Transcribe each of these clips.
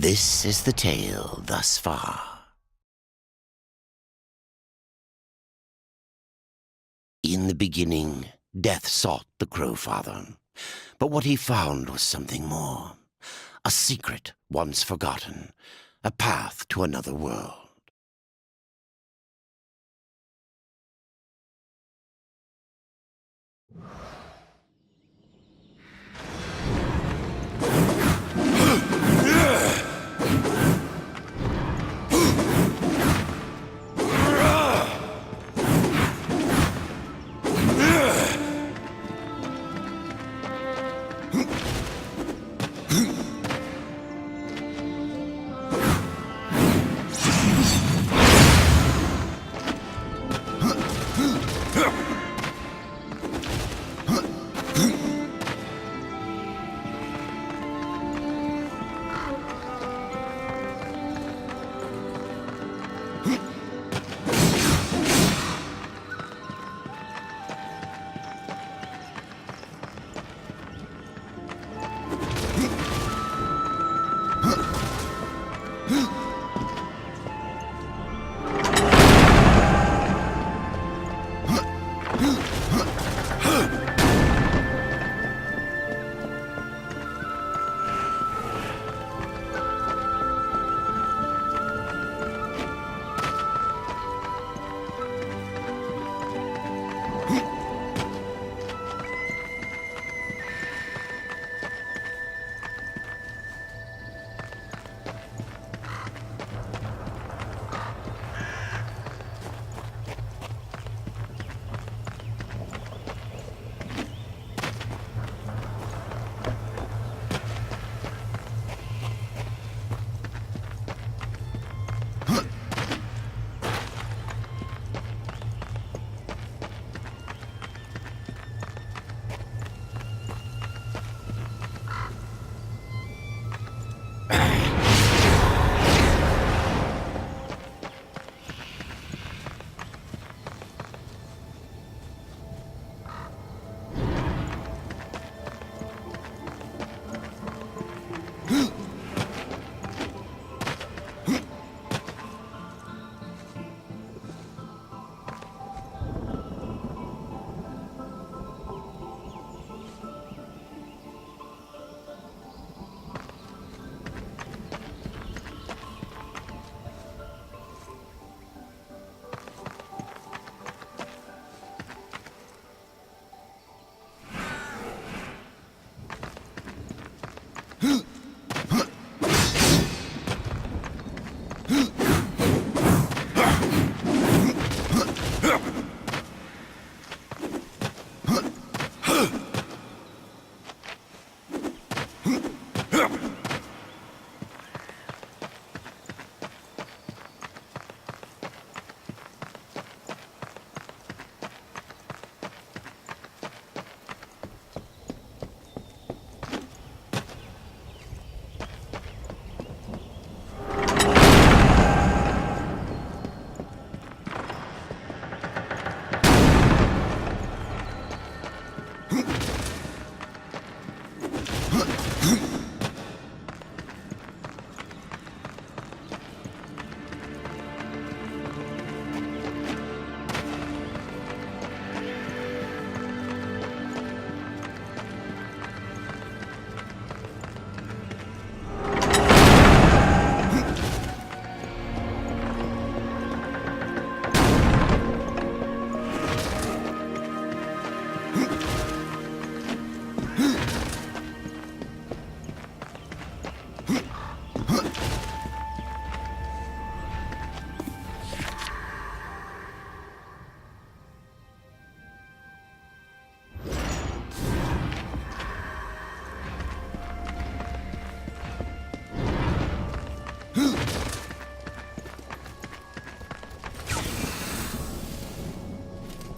This is the tale thus far. In the beginning, Death sought the Crowfather, but what he found was something more. A secret once forgotten, a path to another world.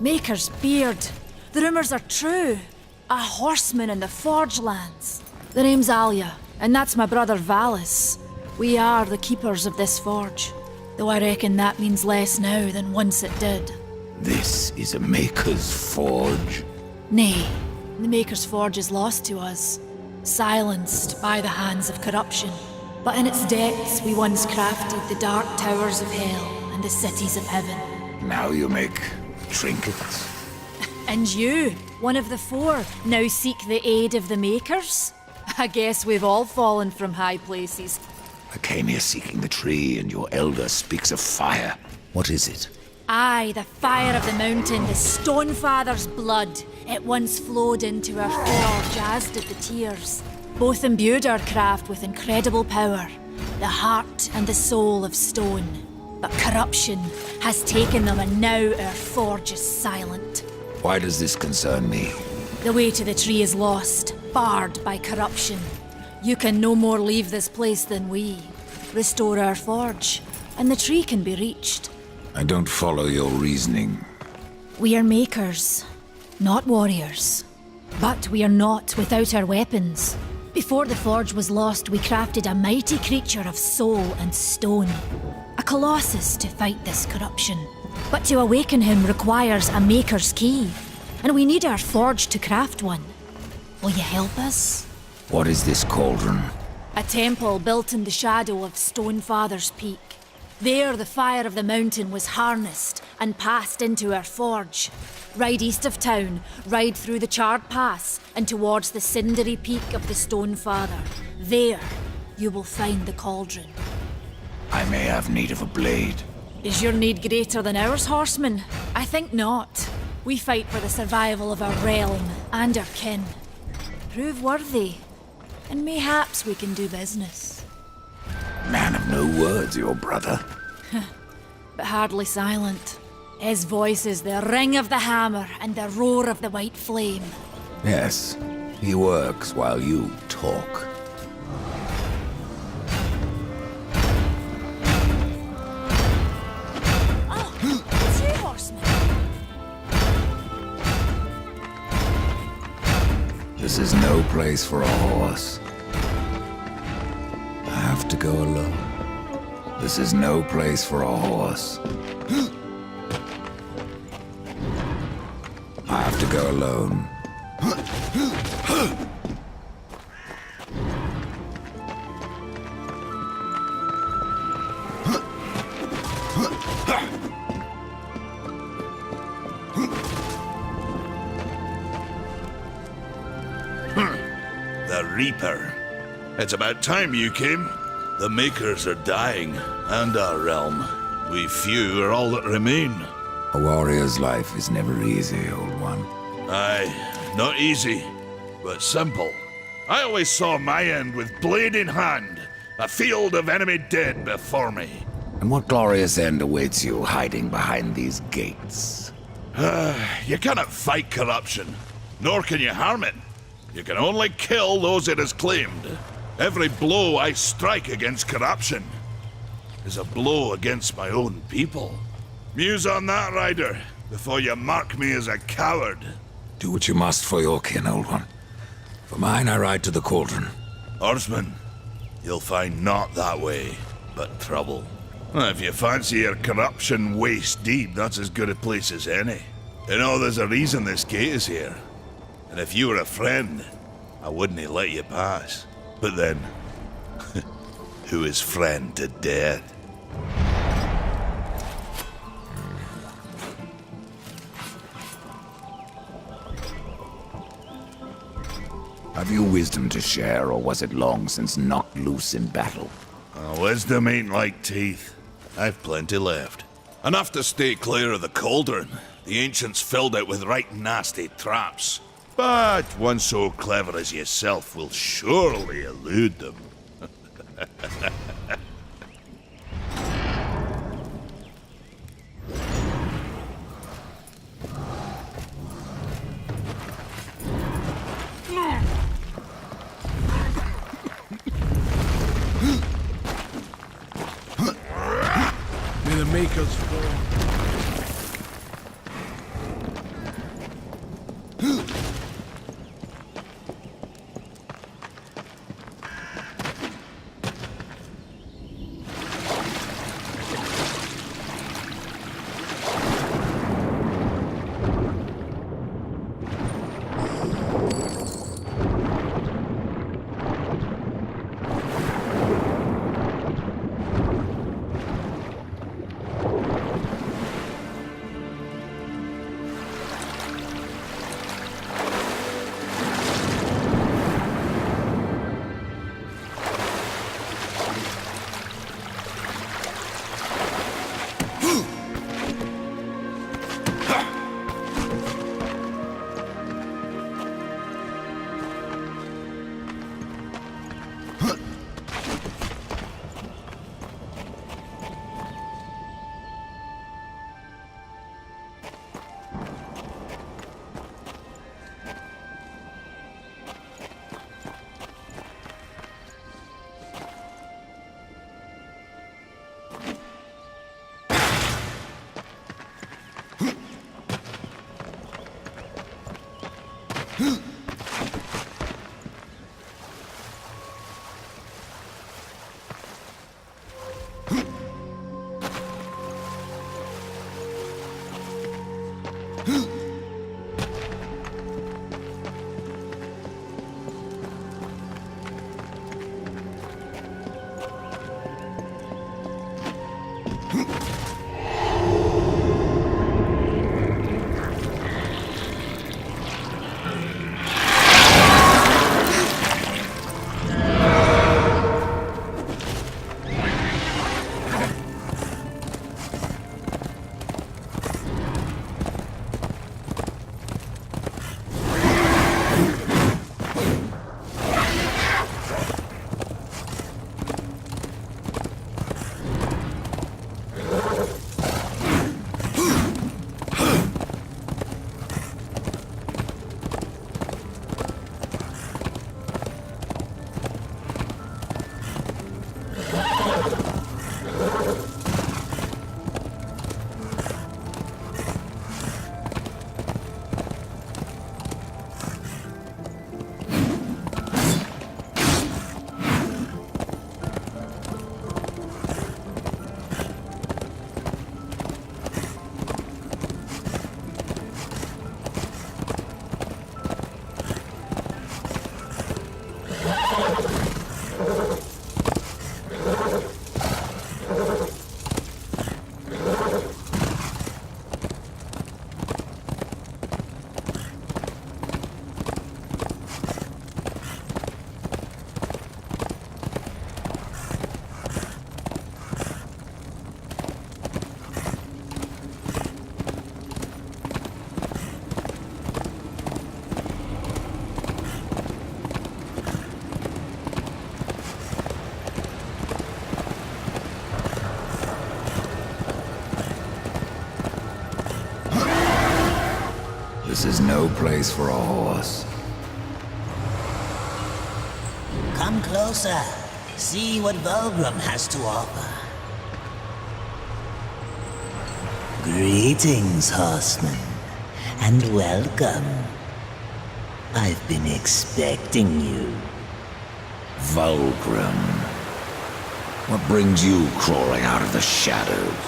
Maker's beard. The rumors are true. A horseman in the Forge lands. The name's Alia, and that's my brother Valis. We are the keepers of this forge. Though I reckon that means less now than once it did. This is a Maker's Forge? Nay, the Maker's Forge is lost to us. Silenced by the hands of corruption. But in its depths we once crafted the dark towers of hell and the cities of heaven. Now you make trinkets? And you, one of the four, now seek the aid of the Makers? I guess we've all fallen from high places. I came here seeking the tree, and your elder speaks of fire. What is it? Aye, the fire of the mountain, the Stonefather's blood. It once flowed into our forge, as did the tears. Both imbued our craft with incredible power, the heart and the soul of stone. But corruption has taken them, and now our forge is silent. Why does this concern me? The way to the tree is lost, barred by corruption. You can no more leave this place than we. Restore our forge, and the tree can be reached. I don't follow your reasoning. We are makers, not warriors. But we are not without our weapons. Before the forge was lost, we crafted a mighty creature of soul and stone. A colossus to fight this corruption. But to awaken him requires a maker's key. And we need our forge to craft one. Will you help us? What is this cauldron? A temple built in the shadow of Stonefather's Peak. There the fire of the mountain was harnessed and passed into our forge. Ride east of town, ride through the charred pass and towards the cindery peak of the Stonefather. There you will find the cauldron. I may have need of a blade. Is your need greater than ours, horseman? I think not. We fight for the survival of our realm and our kin. Prove worthy, and mayhaps we can do business. Man of no words, your brother. But hardly silent. His voice is the ring of the hammer and the roar of the white flame. Yes, he works while you talk. Oh, it's you, horseman. This is no place for a horse. I have to go alone. This is no place for a horse. I have to go alone. The Reaper. It's about time you came. The Makers are dying, and our realm. We few are all that remain. A warrior's life is never easy, old one. Aye, not easy, but simple. I always saw my end with blade in hand, a field of enemy dead before me. And what glorious end awaits you hiding behind these gates? You cannot fight corruption, nor can you harm it. You can only kill those it has claimed. Every blow I strike against corruption is a blow against my own people. Muse on that, Rider, before you mark me as a coward. Do what you must for your kin, old one. For mine, I ride to the cauldron. Horseman, you'll find not that way, but trouble. If you fancy your corruption waist deep, that's as good a place as any. You know, there's a reason this gate is here. And if you were a friend, I wouldn't let you pass. But then, who is friend to death? Have you wisdom to share, or was it long since knocked loose in battle? Wisdom ain't like teeth. I've plenty left. Enough to stay clear of the cauldron. The ancients filled it with right nasty traps. But one so clever as yourself will surely elude them. May the Makers fall. no place for a horse. Come closer. See what Vulgrim has to offer. Greetings, horseman, and welcome. I've been expecting you. Vulgrim. What brings you crawling out of the shadows?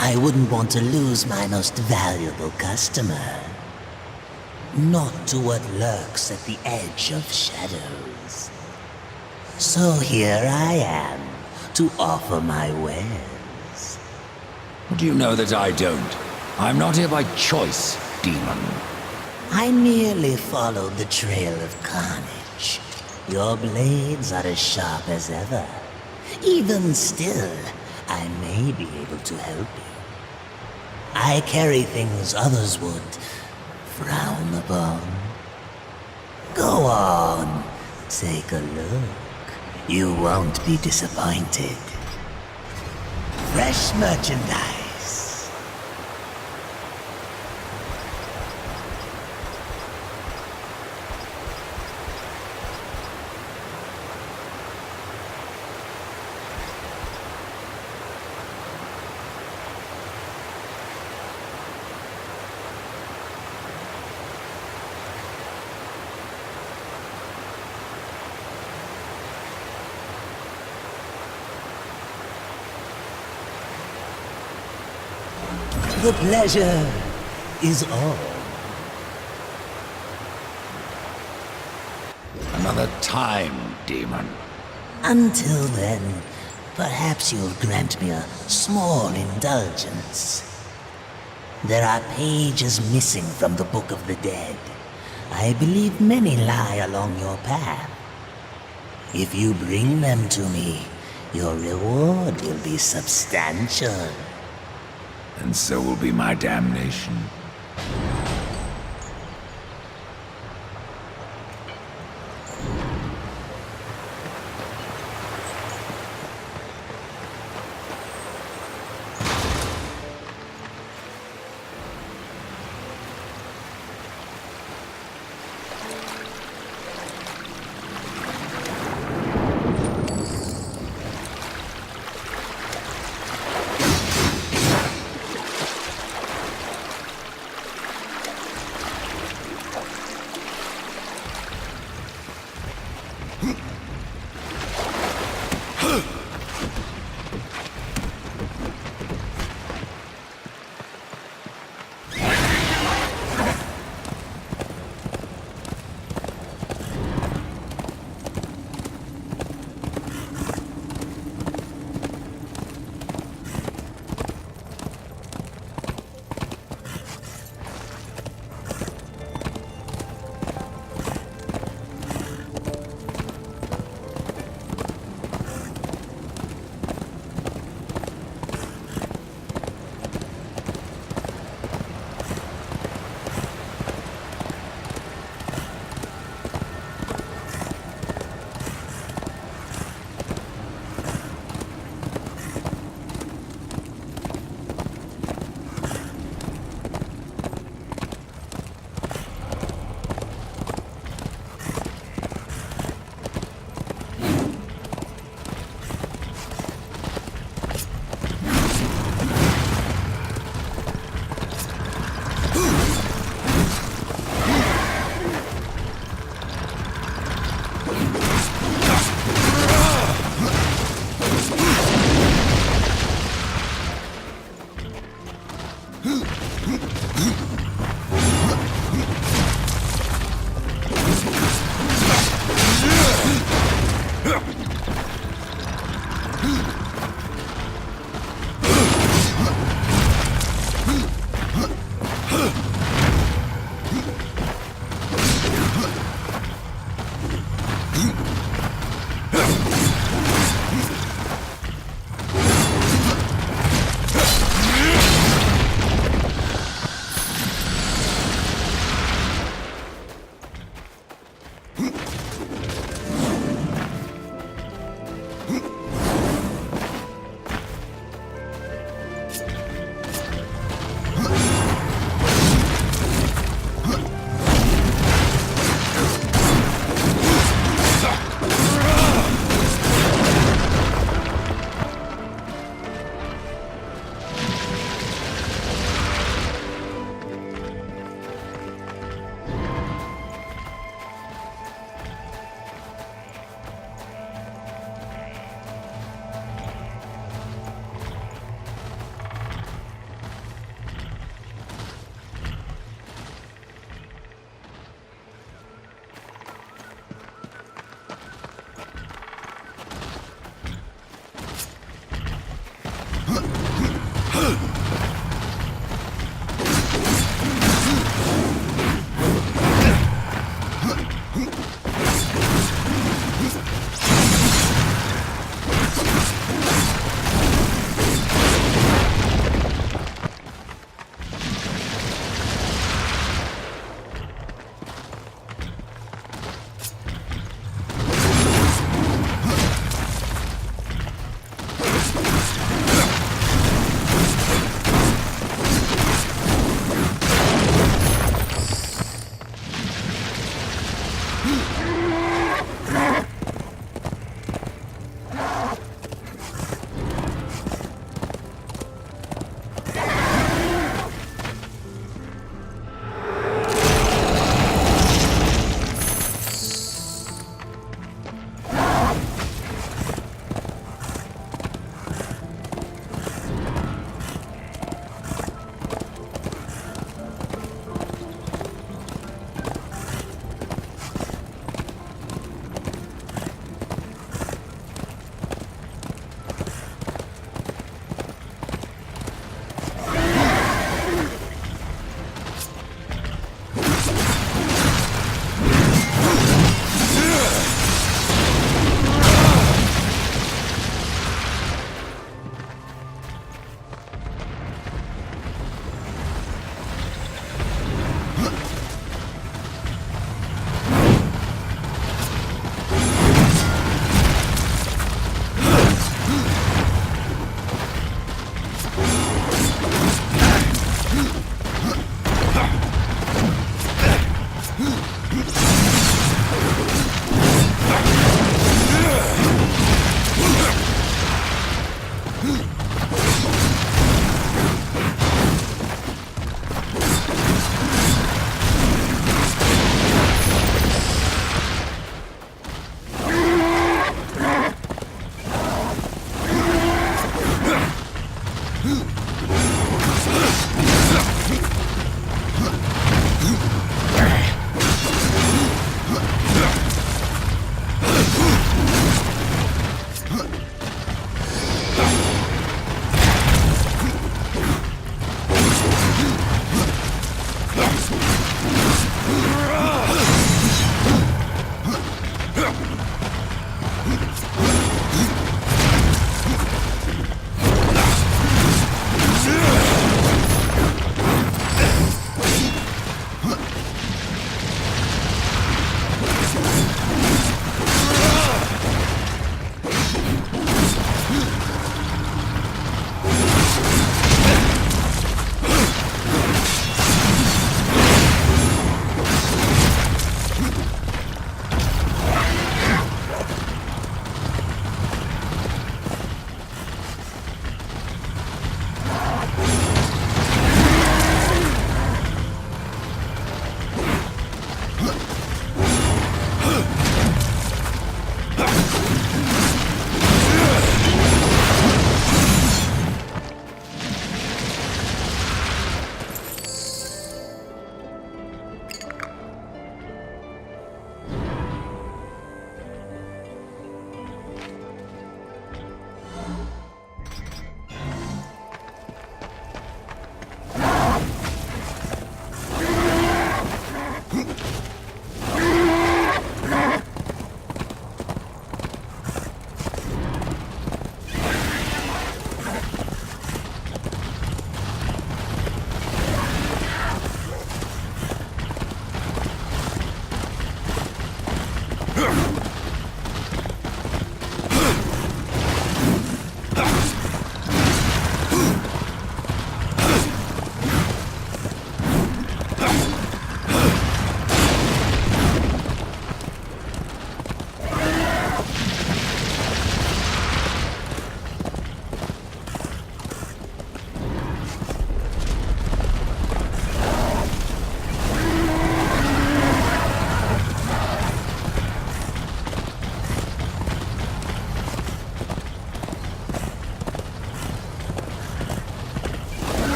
I wouldn't want to lose my most valuable customer. Not to what lurks at the edge of shadows. So here I am, to offer my wares. Do you know that I don't? I'm not here by choice, demon. I merely followed the trail of carnage. Your blades are as sharp as ever. Even still, I may be able to help you. I carry things others would frown upon. Go on, take a look. You won't be disappointed. Fresh merchandise. The pleasure is all. Another time, demon. Until then, perhaps you'll grant me a small indulgence. There are pages missing from the Book of the Dead. I believe many lie along your path. If you bring them to me, your reward will be substantial. And so will be my damnation.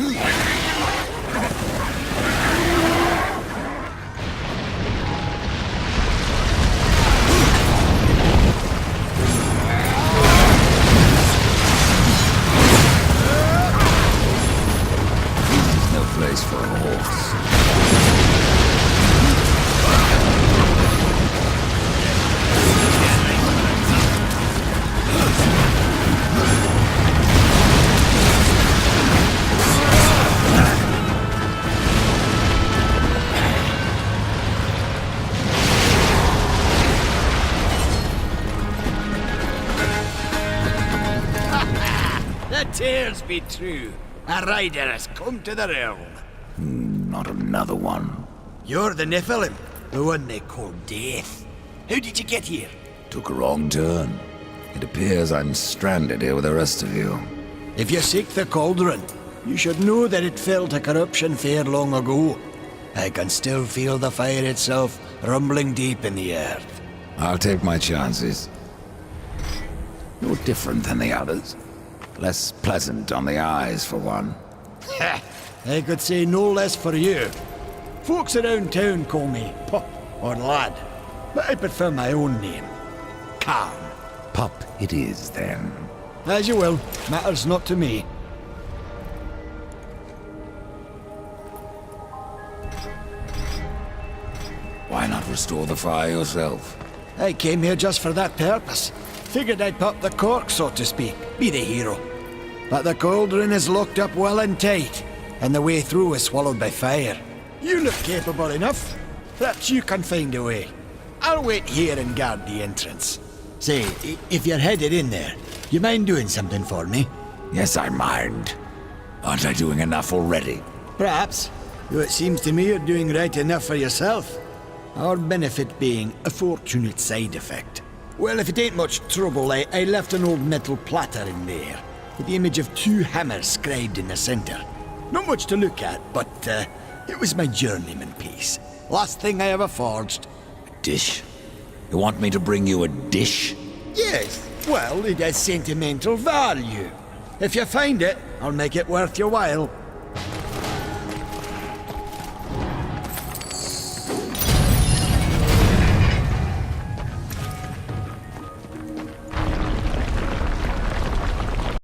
No place for a horse. The tales be true. A rider has come to the realm. Not another one. You're the Nephilim, the one they call Death. How did you get here? Took a wrong turn. It appears I'm stranded here with the rest of you. If you seek the cauldron, you should know that it fell to corruption fair long ago. I can still feel the fire itself rumbling deep in the earth. I'll take my chances. No different than the others. Less pleasant on the eyes, for one. I could say no less for you. Folks around town call me Pup or Lad, but I prefer my own name. Calm. Pup it is, then. As you will. Matters not to me. Why not restore the fire yourself? I came here just for that purpose. Figured I'd pop the cork, so to speak. Be the hero. But the cauldron is locked up well and tight, and the way through is swallowed by fire. You look capable enough. Perhaps you can find a way. I'll wait here and guard the entrance. Say, if you're headed in there, you mind doing something for me? Yes, I mind. Aren't I doing enough already? Perhaps. Though it seems to me you're doing right enough for yourself. Our benefit being a fortunate side effect. Well, if it ain't much trouble, I left an old metal platter in there, with the image of 2 hammers scribed in the center. Not much to look at, but it was my journeyman piece. Last thing I ever forged. A dish? You want me to bring you a dish? Yes, well, it has sentimental value. If you find it, I'll make it worth your while.